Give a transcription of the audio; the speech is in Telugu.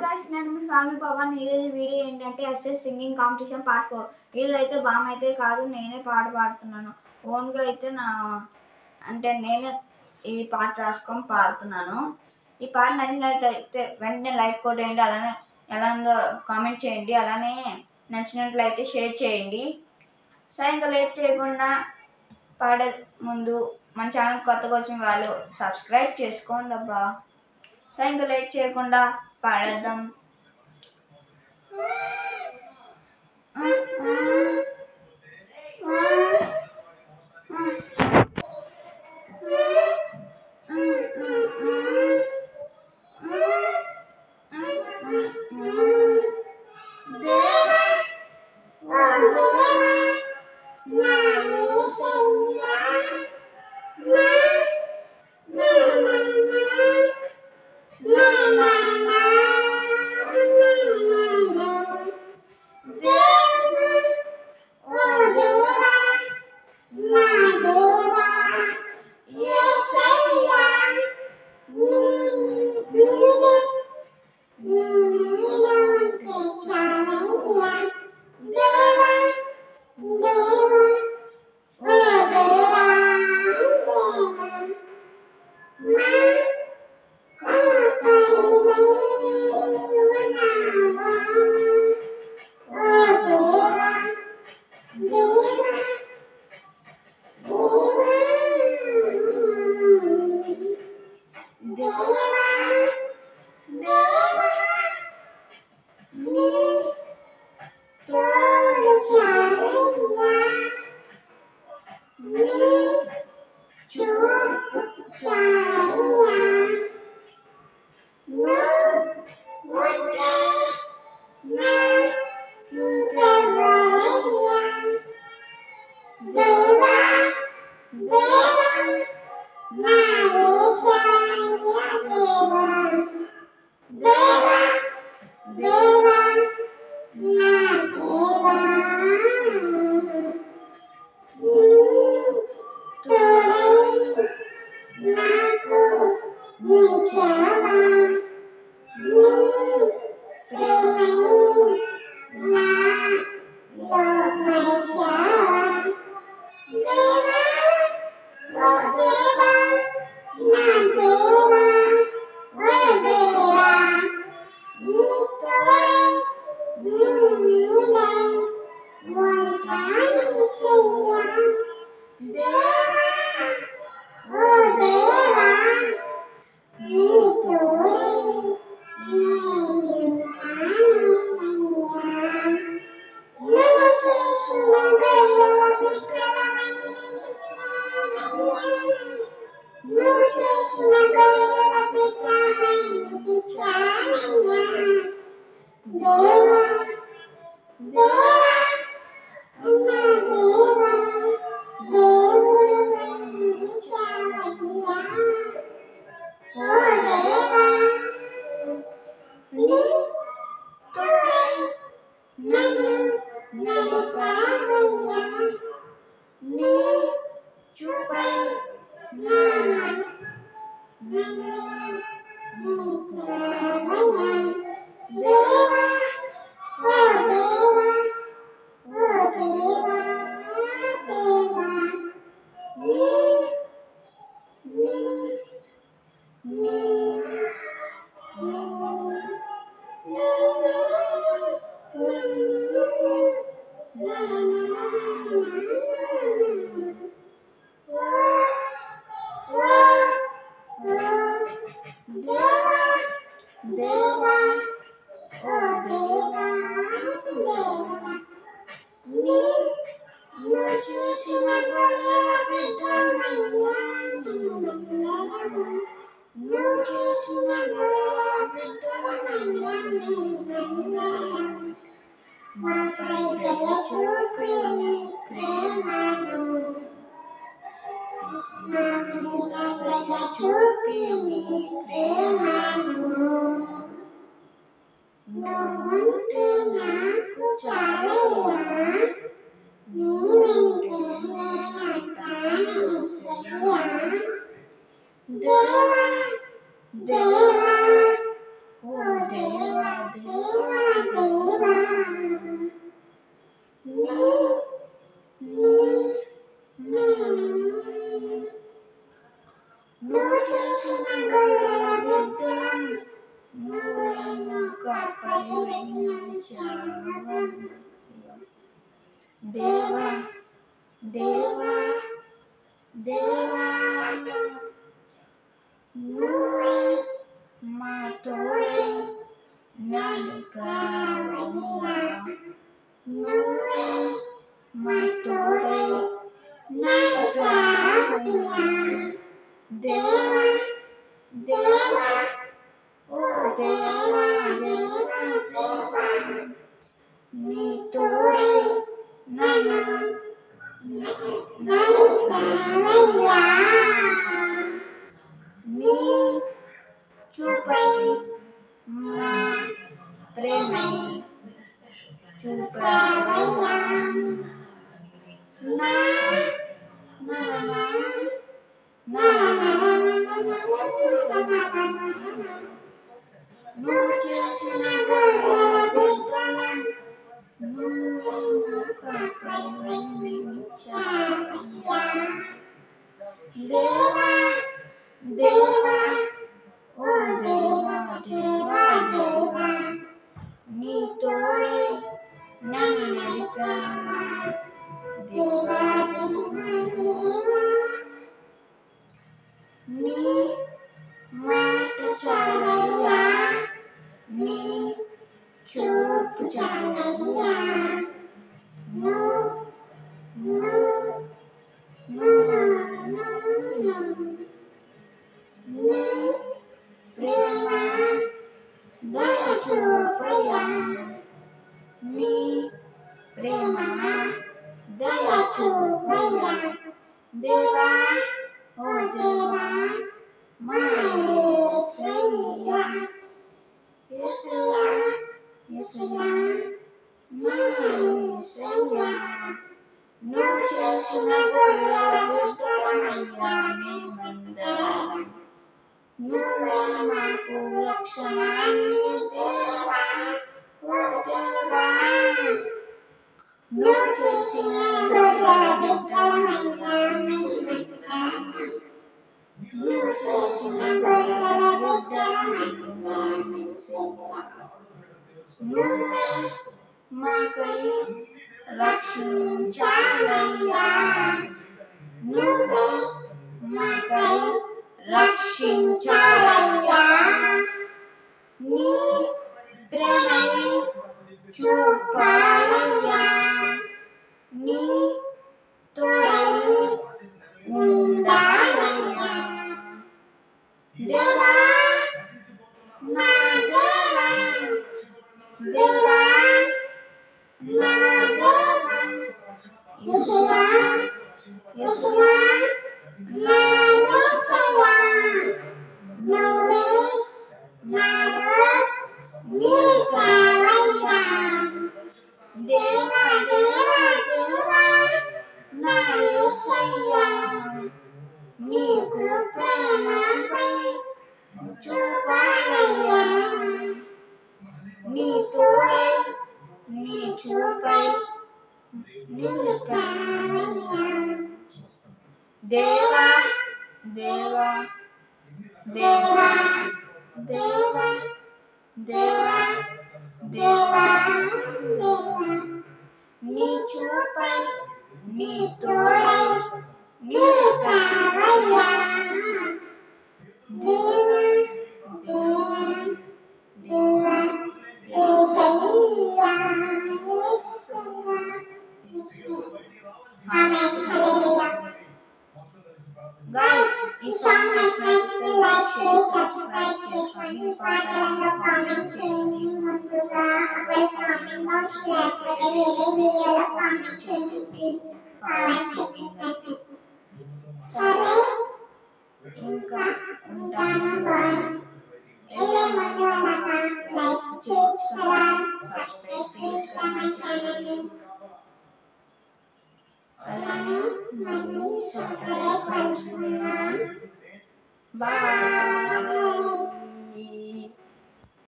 గైస్, నేను మీ ఫ్యామిలీ పవన్. ఈరోజు వీడియో ఏంటంటే ఎస్ఎస్ సింగింగ్ కాంపిటీషన్ పార్ట్ 4. వీళ్ళైతే బాగా అయితే కాదు, నేనే పాట పాడుతున్నాను. ఓన్గా అయితే నేనే ఈ పాట రాసుకొని పాడుతున్నాను. ఈ పాట నచ్చినట్లయితే వెంటనే లైక్ కొట్టేయండి, అలానే ఎలా ఉందో కామెంట్ చేయండి, అలానే నచ్చినట్లయితే షేర్ చేయండి. సో ఇంకా లేట్ చేయకుండా పాడే ముందు మన ఛానల్ కొత్తగా వచ్చిన వాళ్ళు సబ్స్క్రైబ్ చేసుకోండి అబ్బా. సో ఇంకా లేట్ చేయకుండా పాడేద్దాం. Deva, oh Deva. నువ్వు చేసిన గొర్రెల బిడ్డలం నువ్వేమో కాపరి వేయించావు. దేవా దేవా దేవా నువ్వే మా తోడై నడిపావయ్యా. నువ్వే మా తోడై నడిపావయ్యా. దేవా దేవా ఓ దేవా దేవా దేవా నీ తోడై నన్ను నడిపావయ్యా. నీ చూపై మా ప్రేమై చూపావయ్యా. నా నా నా నువ్వు చేసిన గొర్రెల బిడ్డలం నువ్వేమో కాపరి వేయించావయ్యా. దేవా దేవా ఓ దేవా దేవా దేవా నీ తోడై నన్ను నడిపావా. దేవా దేవా నీ మాట చాలయ్యా. నీ చూపు చాలయ్యా. నీ ప్రేమ దయ చూపయ్యా. నీ ప్రేమ దయ చూపయ్యా. దేవా ఓ దేవా మా యేసయ్యా. యేసయ్యా యేసయ్యా నా యేసయ్యా. నువ్వు చేసిన గొర్రెల బిడ్డలమయ్యా మేమందరం. నువ్వే మాకు రక్షణ నీ దేవా ఓ దేవా. నువ్వు చేసిన గొర్రెల బిడ్డలమయ్యా మేమందరం. నువ్వు చేసిన గొర్రెల బిడ్డలమయ్యా యేసయ్యా. నువ్వే మాకై రక్షించాలయ్యా. నువ్వే మాకై రక్షించాలయ్యా. నీ ప్రేమై చూపాలయ్యా. నీ తోడై ఉండాలయ్యా. దేవా నా దేవా దేవా నా దేవా యేసయ్యా యేసయ్యా నా యేసయ్యా. నువ్వే నాలో నిలిపావయ్యా. దేవా దేవా దేవా నా యేసయ్యా. నీకు ప్రేమపై చూపాలయ్యా. నీ తోడై నీ చూపై నిలిపావయ్యా. దేవా దేవా దేవా దేవా దేవా దేవా దేవా నీ చూపై నీ తోడై నిలిపావయ్యా. దేవా దేవా దేవా యేసయ్యా యేసయ్యా. Guys, ఈ సాంగ్ నచ్చినట్లయితే లైక్ చేసి సబ్స్క్రైబ్ చేసుకోండి. పాటలను కామెంట్ చేయండి. ముందుగా లైక్ కామెంట్ వేరే వీడియోలో కామెంట్ చేయండి. సరే ఇంకా ఉంటాను. ఏమన్నా లైక్ చేయొచ్చు కదా, సబ్స్క్రైబ్ చేయొచ్చు కదా నా ఛానల్ని. అలానే మళ్ళీ సాటర్డే కలుసుకుందాం. బాయ్.